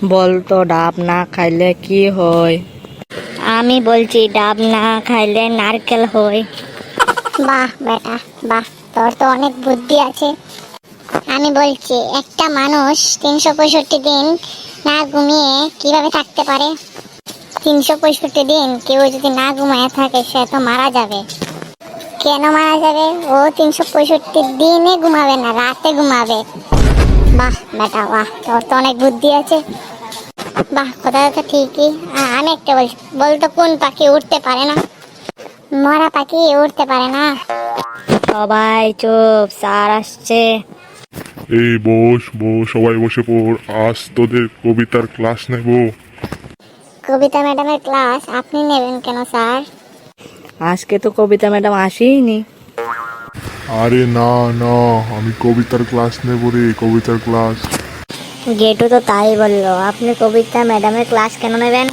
বলতো ডাব না খাইলে কি হয়? আমি বলছি ডাব না খাইলে নারকেল হয়। বাহ বেটা বাহ, তোর তো অনেক বুদ্ধি আছে। আমি বলছি একটা মানুষ 365 দিন না ঘুমিয়ে কিভাবে থাকতে পারে? 365 দিন কেউ যদি না ঘুমায় থাকে সে তো মারা যাবে। কেন মারা যাবে? ও 365 দিনে ঘুমাবে না, রাতে ঘুমাবে। বাহ বেটা বাহ, তোর তো অনেক বুদ্ধি আছে। বাহ, কথাটা তো ঠিকই। আমি একটা বলতো কোন পাখি উঠতে পারে না? মরা পাখি উঠতে পারে না। সবাই চুপ, স্যার আসছে। এই বস বস, সবাই বসে পড়, আজ তোদের কবিতার ক্লাস নেব। কবিতা ম্যাডামের ক্লাস আপনি নেবেন কেন স্যার? আজকে তো কবিতা ম্যাডাম আসেইনি। আরে না না, আমি কবিতার ক্লাস নেব রে, কবিতার ক্লাস। গেটু তো তাই বললো, আপনি কবিতা ম্যাডামের ক্লাস কেন নেবেন?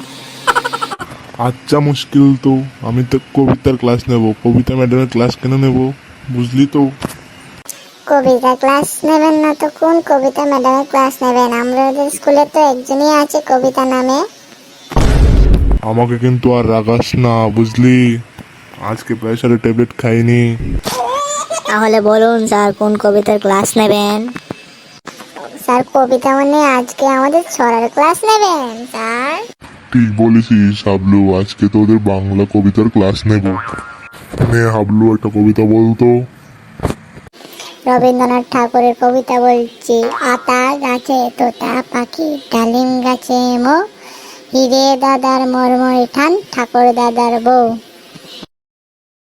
আচ্ছা মুশকিল তো, আমি তো কবিতার ক্লাস নেব, কবিতা ম্যাডামের ক্লাস কেন নেব, বুঝলি তো? কবিতা ক্লাস নেবেন না তো কোন কবিতা ম্যাডামের ক্লাস নেবেন? আমাদের স্কুলে তো একজনই আছে কবিতা নামে। আমাকে কিন্তু আর রাগাস না, বুঝলি? আজকে প্রেশারের ট্যাবলেট খাইনি। তাহলে বলুন স্যার, কোন কবিতার ক্লাস নেবেন? স্যার কবিতা মানে আজকে আমাদের ছড়ার ক্লাস নেবেন স্যার? ঠিক বলেছিস হাবলু, আজকে তোদের বাংলা কবিতার ক্লাস নেব। নে হাবলু, একটা কবিতা বলতো। রবীন্দ্রনাথ ঠাকুরের কবিতা বলছি। আতা গাছে তোতা পাখি, ডালিম গাছে মো, হিরে দাদার মরমরে ঠান, ঠাকুর দাদার বউ।